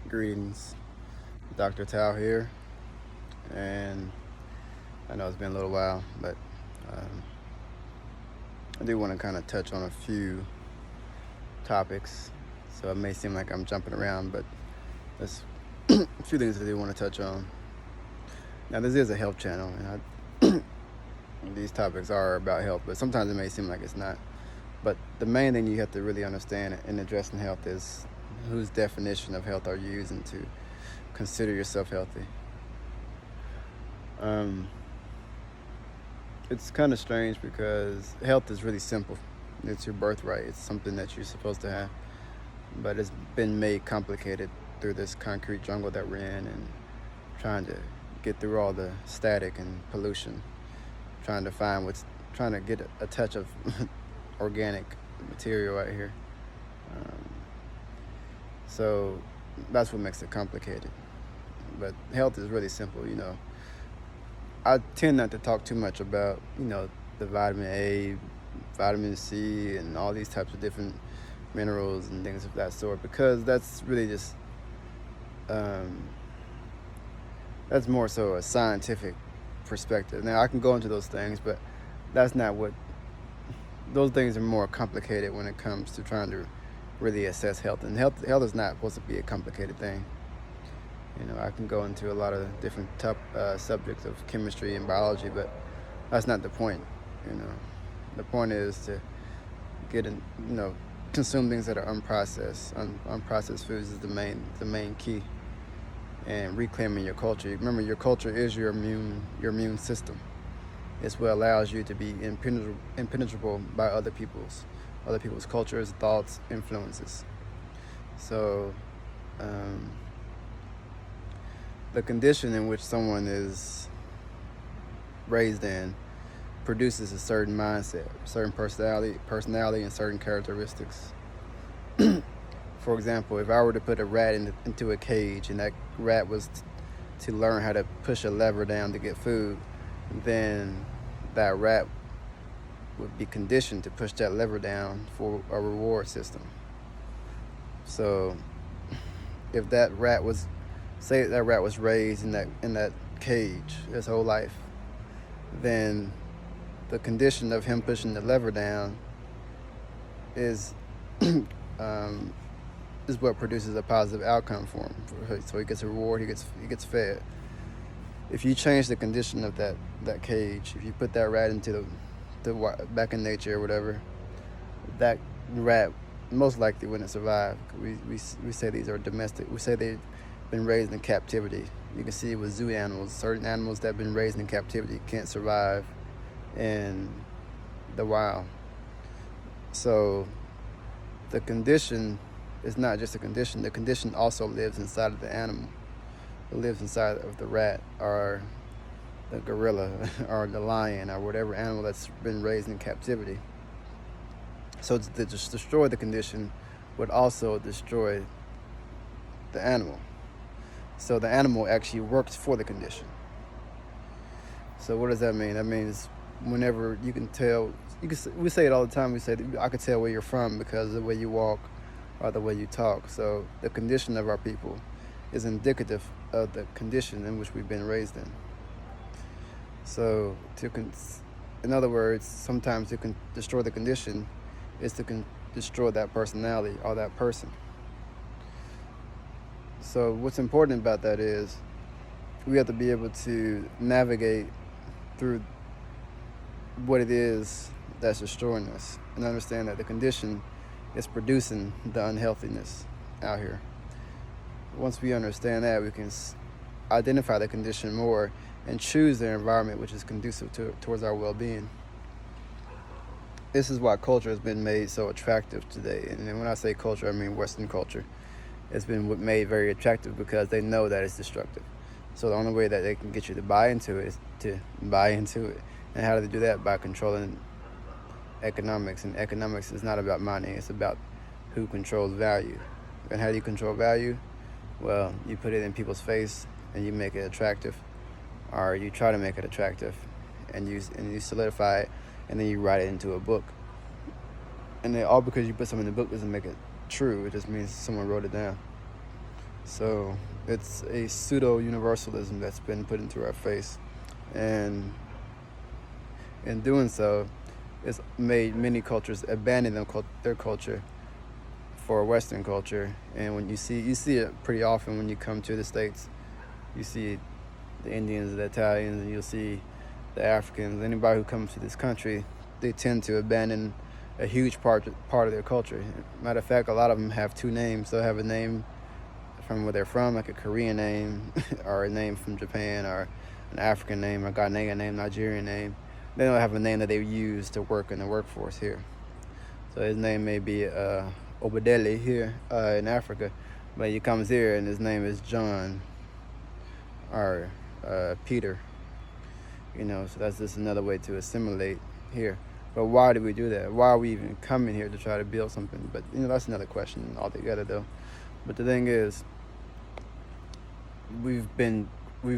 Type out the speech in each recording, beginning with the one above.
Greetings, Dr. Tao here, and I know it's been a little while, but um, I do want to kind of touch on a few topics. So it may seem like I'm jumping around, but there's a few things I do want to touch on. Now, this is a health channel, and these topics are about health, but sometimes it may seem like it's not. But the main thing you have to really understand in addressing health is whose definition of health are you using to consider yourself healthy. Um, it's kind of strange because health is really simple. It's your birthright. It's something that you're supposed to have, but it's been made complicated through this concrete jungle that we're in, and trying to get through all the static and pollution, trying to get a touch of organic material out here. Um, so that's what makes it complicated. But health is really simple. I tend not to talk too much about, the vitamin A, vitamin C, and all these types of different minerals and things of that sort, because that's really just, um, that's more so a scientific perspective. Now, I can go into those things, but that's not what, those things are more complicated when it comes to trying to really assess health. And health is not supposed to be a complicated thing. I can go into a lot of different tough subjects of chemistry and biology, but that's not the point. The point is to get in, consume things that are unprocessed. Unprocessed foods is the main key. And reclaiming your culture. Remember, your culture is your immune system. It's what allows you to be impenetrable by other people's cultures, thoughts, influences. So, the condition in which someone is raised in produces a certain mindset, certain personality, and certain characteristics. For example, if I were to put a rat into a cage, and that rat was to learn how to push a lever down to get food, then that rat would be conditioned to push that lever down for a reward system. So if say that rat was raised in that cage his whole life, then the condition of him pushing the lever down is is what produces a positive outcome for him. So he gets a reward, he gets fed. If you change the condition of that cage, if you put that rat into the back in nature or whatever, that rat most likely wouldn't survive. We say these are domestic. We say they've been raised in captivity. You can see it with zoo animals. Certain animals that have been raised in captivity can't survive in the wild. So the condition is not just a condition. The condition also lives inside of the animal. It lives inside of the rat or the gorilla or the lion or whatever animal that's been raised in captivity. So to just destroy the condition would also destroy the animal. So the animal actually works for the condition. So what does that mean? That means whenever we say it all the time. We say, I could tell where you're from because of the way you walk or the way you talk. So the condition of our people is indicative of the condition in which we've been raised in. So in other words, sometimes you can destroy the condition is to destroy that personality or that person. So what's important about that is we have to be able to navigate through what it is that's destroying us and understand that the condition is producing the unhealthiness out here. Once we understand that, we can identify the condition more and choose the environment which is conducive towards our well-being. This is why culture has been made so attractive today. And when I say culture, I mean Western culture. It's been made very attractive because they know that it's destructive. So the only way that they can get you to buy into it is to buy into it. And how do they do that? By controlling economics. And economics is not about money. It's about who controls value. And how do you control value? Well, you put it in people's face and you make it attractive, or you try to make it attractive, and you solidify it, and then you write it into a book. And then all because you put something in the book doesn't make it true. It just means someone wrote it down. So it's a pseudo universalism that's been put into our face, and in doing so, it's made many cultures abandon their culture for Western culture. And when you see it pretty often when you come to the States, you see the Indians, the Italians, and you'll see the Africans. Anybody who comes to this country, they tend to abandon a huge part of their culture. Matter of fact, a lot of them have two names. They'll have a name from where they're from, like a Korean name, or a name from Japan, or an African name, a Ghanaian name, Nigerian name. They don't have a name that they use to work in the workforce here. So his name may be Obadele here in Africa, but he comes here and his name is John or Peter. So that's just another way to assimilate here. But why do we do that? Why are we even coming here to try to build something? But that's another question altogether, though. But the thing is, we've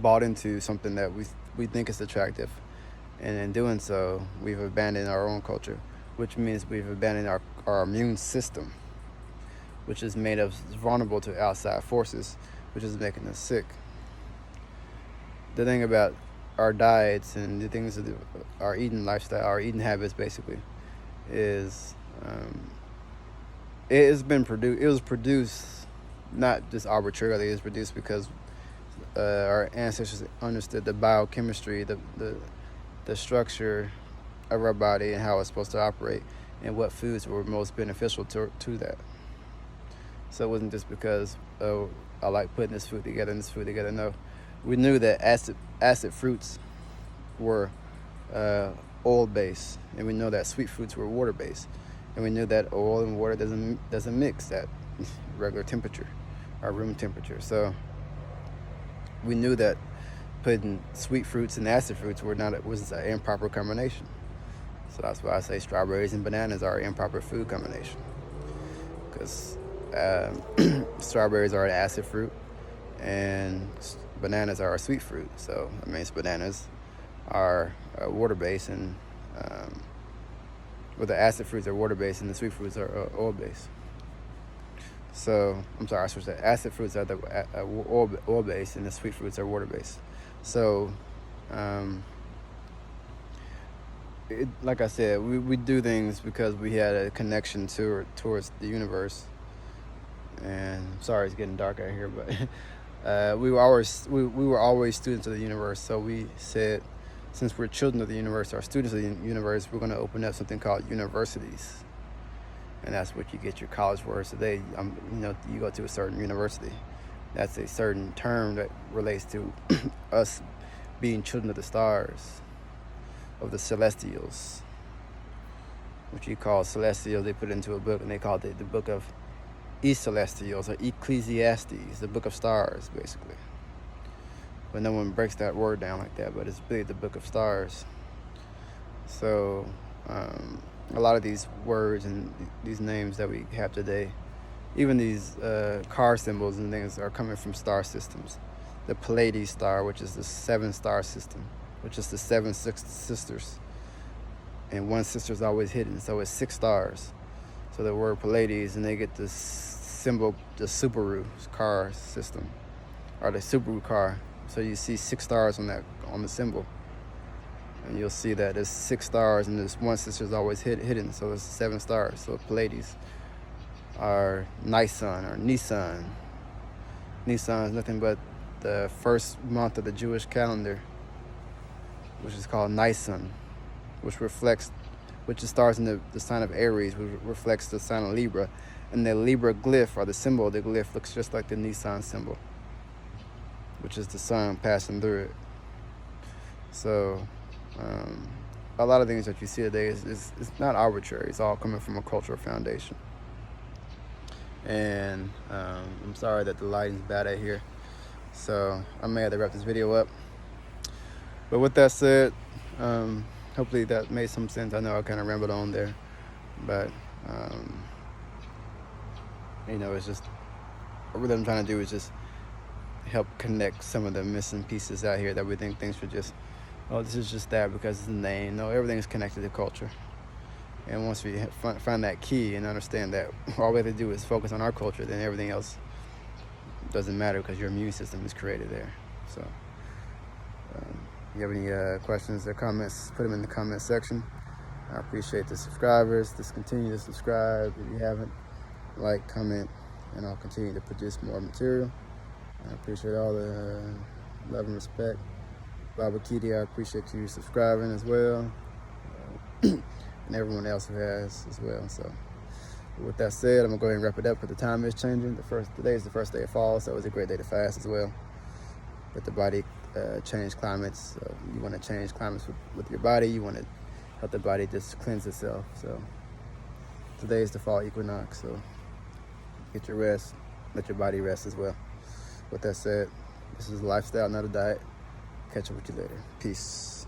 bought into something that we think is attractive, and in doing so, we've abandoned our own culture, which means we've abandoned our immune system, which is made us vulnerable to outside forces, which is making us sick. The thing about our diets and the things of our eating lifestyle, our eating habits, basically, is it was produced not just arbitrarily. It was produced because our ancestors understood the biochemistry, the structure of our body and how it's supposed to operate, and what foods were most beneficial to that. So it wasn't just because, oh, I like putting this food together and this food together. No, we knew that acid fruits were oil based, and we know that sweet fruits were water based, and we knew that oil and water doesn't mix at regular temperature or room temperature. So we knew that putting sweet fruits and acid fruits was an improper combination. So that's why I say strawberries and bananas are an improper food combination, because strawberries are an acid fruit and bananas are a sweet fruit. So that means bananas are water-based, and the acid fruits are water-based and the sweet fruits are oil-based. So I'm sorry, I switched that. Acid fruits are the oil-based and the sweet fruits are water-based. So like I said, we do things because we had a connection towards the universe. And I'm sorry it's getting dark out here, but we were always students of the universe. So we said, since we're children of the universe, or students of the universe, we're going to open up something called universities. And that's what you get your college words today. You go to a certain university. That's a certain term that relates to us being children of the stars, of the celestials, which you call celestials. They put it into a book, and they called it the book of Celestials, or Ecclesiastes, the book of stars, basically. But no one breaks that word down like that, but it's really the book of stars. So a lot of these words and these names that we have today, even these car symbols and things, are coming from star systems. The Pleiades star, which is the 7-star system, which is the 7 sisters, and one sister is always hidden, so it's 6 stars. So the word Pleiades, and they get this symbol, the Subaru car system, or the Subaru car. So you see 6 stars on the symbol, and you'll see that there's 6 stars, and this one sister is always hidden. So it's 7 stars. So Pleiades are Nisan or Nisan. Nisan is nothing but the first month of the Jewish calendar, which is called Nisan, which stars in the sign of Aries, which reflects the sign of Libra. And the Libra glyph, or the symbol of the glyph, looks just like the Nisan symbol, which is the sun passing through it. So a lot of things that you see today is not arbitrary. It's all coming from a cultural foundation. And I'm sorry that the lighting's bad out here, so I may have to wrap this video up. But with that said, hopefully that made some sense. I know I kind of rambled on there, but it's just what I'm trying to do is just help connect some of the missing pieces out here that we think things should just, this is just that because it's the name. No, everything's connected to culture. And once we find that key and understand that all we have to do is focus on our culture, then everything else doesn't matter because your immune system is created there. So if you have any questions or comments, put them in the comment section. I appreciate the subscribers. Just continue to subscribe if you haven't. Like, comment, and I'll continue to produce more material. I appreciate all the love and respect. Baba Kitty, I appreciate you subscribing as well, and everyone else who has as well. So with that said, I'm gonna go ahead and wrap it up because the time is changing. Today is the first day of fall, so it was a great day to fast as well. But the body change climates. So you want to change climates with your body. You want to help the body just cleanse itself. So today is the fall equinox. So get your rest. Let your body rest as well. With that said, this is a lifestyle, not a diet. Catch up with you later. Peace.